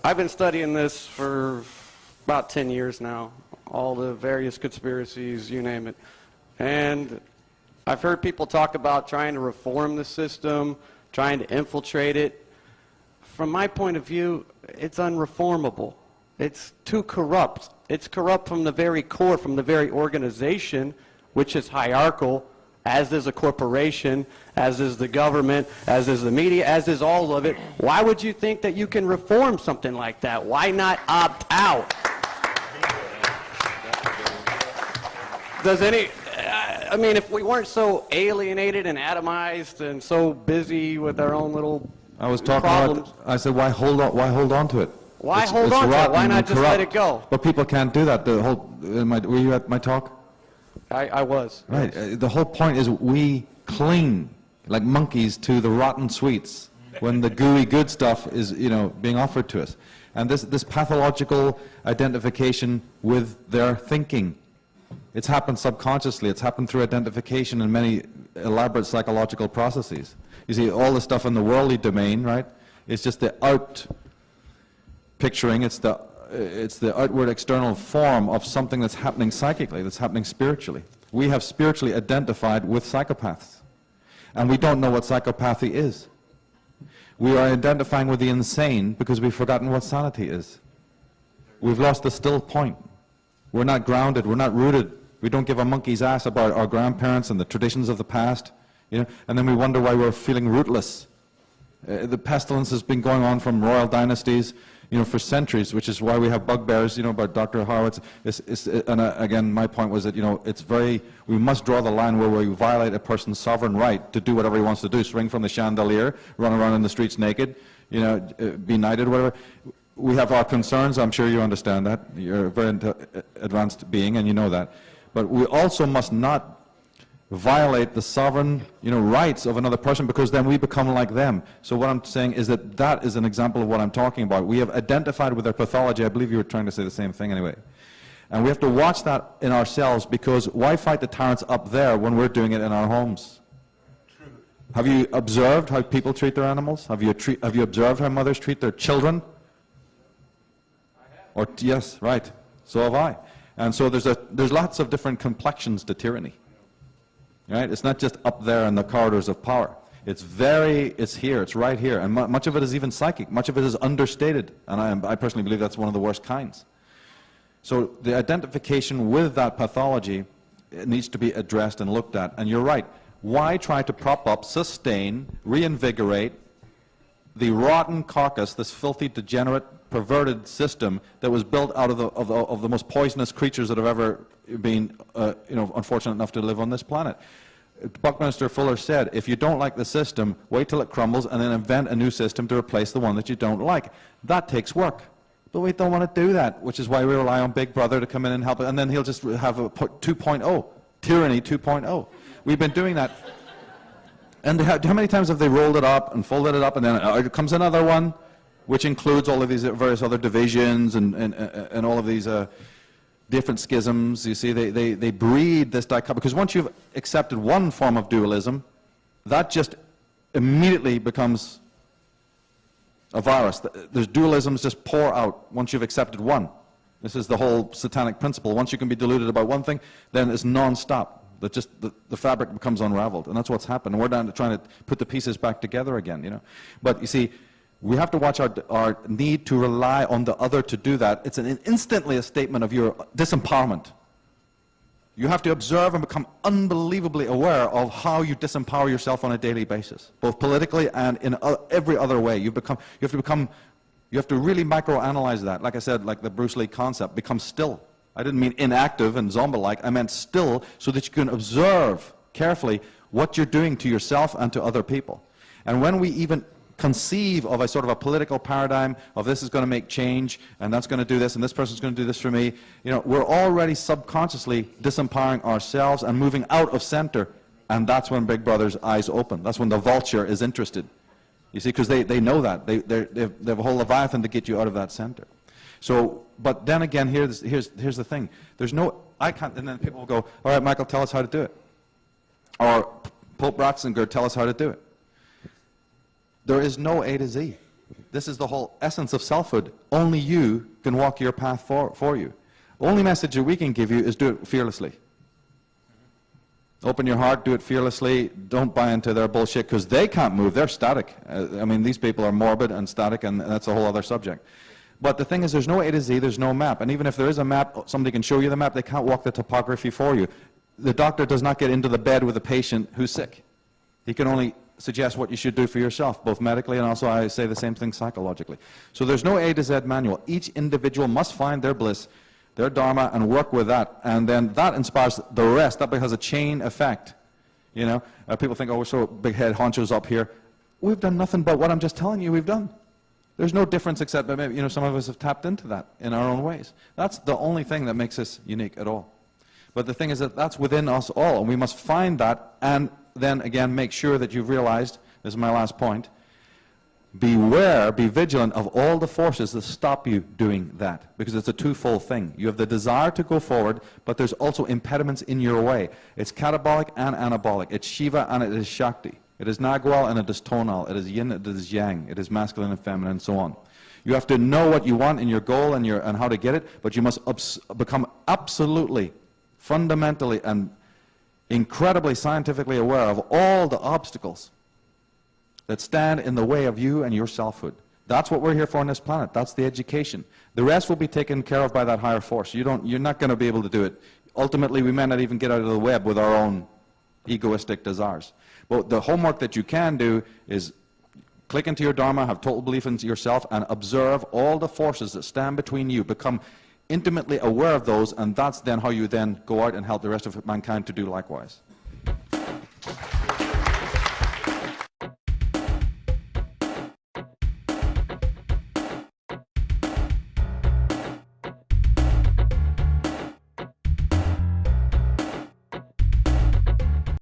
I've been studying this for about 10 years now, all the various conspiracies, you name it. And I've heard people talk about trying to reform the system, trying to infiltrate it. From my point of view, it's unreformable. It's too corrupt. It's corrupt from the very core, from the very organization, which is hierarchical, as is a corporation, as is the government, as is the media, as is all of it. Why would you think that you can reform something like that? Why not opt out? I mean, if we weren't so alienated and atomized and so busy with our own little problems. I said, why hold on to it? Why hold on to it? Why not just let it go? But people can't do that. Were you at my talk? I was. Right. The whole point is we cling like monkeys to the rotten sweets when the gooey good stuff is, being offered to us. And this pathological identification with their thinking, it's happened subconsciously. It's happened through identification and many elaborate psychological processes. You see, all the stuff in the worldly domain, right? It's just the out picturing. It's the outward external form of something that's happening psychically, that's happening spiritually. We have spiritually identified with psychopaths, and we don't know what psychopathy is. We are identifying with the insane because we've forgotten what sanity is. We've lost the still point. We're not grounded, we're not rooted. We don't give a monkey's ass about our grandparents and the traditions of the past, and then we wonder why we're feeling rootless. The pestilence has been going on from royal dynasties, for centuries, which is why we have bugbears, about Dr. Horowitz. Again, my point was that, we must draw the line where we violate a person's sovereign right to do whatever he wants to do, swing from the chandelier, run around in the streets naked, be knighted, whatever. We have our concerns, I'm sure you understand that. You're a very advanced being, and you know that. But we also must not violate the sovereign, rights of another person, because then we become like them. So what I'm saying is that is an example of what I'm talking about. We have identified with their pathology. I believe you were trying to say the same thing anyway. And we have to watch that in ourselves, because why fight the tyrants up there when we're doing it in our homes? True. Have you observed how people treat their animals? Have you observed how mothers treat their children? I have. Yes, right. So have I. And so there's lots of different complexions to tyranny. Right? It's not just up there in the corridors of power. It's here, it's right here. And much of it is even psychic. Much of it is understated. And I personally believe that's one of the worst kinds. So the identification with that pathology, it needs to be addressed and looked at. And you're right. Why try to prop up, sustain, reinvigorate the rotten carcass, this filthy, degenerate, perverted system that was built out of the most poisonous creatures that have ever been, unfortunate enough to live on this planet? Buckminster Fuller said, if you don't like the system, wait till it crumbles and then invent a new system to replace the one that you don't like. That takes work. But we don't want to do that, which is why we rely on Big Brother to come in and help it, and then he'll just have a 2.0, tyranny 2.0. We've been doing that. And how many times have they rolled it up and folded it up, and then comes another one, which includes all of these various other divisions and all of these different schisms. You see, they breed this dichotomy, because once you've accepted one form of dualism, that just immediately becomes a virus. There's dualisms just pour out once you've accepted one. This is the whole satanic principle. Once you can be deluded about one thing, then it's non-stop. The fabric becomes unraveled, and that's what's happened. And we're down to trying to put the pieces back together again, But you see, we have to watch our need to rely on the other to do that. It's instantly a statement of your disempowerment. You have to observe and become unbelievably aware of how you disempower yourself on a daily basis, both politically and in every other way. You have to really microanalyze that. Like I said, like the Bruce Lee concept, become still. I didn't mean inactive and zombie-like. I meant still, so that you can observe carefully what you're doing to yourself and to other people. And when we even conceive of a sort of a political paradigm of this is going to make change, and that's going to do this, and this person's going to do this for me, we're already subconsciously disempowering ourselves and moving out of center, and that's when Big Brother's eyes open. That's when the vulture is interested. You see, because they know that. They have a whole Leviathan to get you out of that center. So, but then again, here's the thing. I can't, and then people will go, all right, Michael, tell us how to do it. Or Pope Ratzinger, tell us how to do it. There is no A to Z. This is the whole essence of selfhood. Only you can walk your path for you. The only message that we can give you is do it fearlessly. Open your heart, do it fearlessly. Don't buy into their bullshit, because they can't move. They're static. I mean, these people are morbid and static, and that's a whole other subject. But the thing is, there's no A to Z, there's no map. And even if there is a map, somebody can show you the map, they can't walk the topography for you. The doctor does not get into the bed with a patient who's sick. He can only suggest what you should do for yourself, both medically and also I say the same thing psychologically. So there's no A to Z manual. Each individual must find their bliss, their dharma, and work with that. And then that inspires the rest. That has a chain effect. You know, people think, oh, we're so big head honchos up here. We've done nothing but what I'm just telling you we've done. There's no difference except that maybe, you know, some of us have tapped into that in our own ways. That's the only thing that makes us unique at all. But the thing is that that's within us all, and we must find that, and then again make sure that you've realized, this is my last point, beware, be vigilant of all the forces that stop you doing that, because it's a twofold thing. You have the desire to go forward, but there's also impediments in your way. It's catabolic and anabolic. It's Shiva and it is Shakti. It is Nagwal and it is Tonal. It is Yin, it is Yang. It is masculine and feminine, and so on. You have to know what you want in your goal and how to get it, but you must become absolutely, fundamentally, and incredibly scientifically aware of all the obstacles that stand in the way of you and your selfhood. That's what we're here for on this planet. That's the education. The rest will be taken care of by that higher force. You're not going to be able to do it. Ultimately, we may not even get out of the web with our own egoistic desires. But the homework that you can do is click into your dharma, have total belief in yourself, and observe all the forces that stand between you. Become intimately aware of those, and that's then how you then go out and help the rest of mankind to do likewise.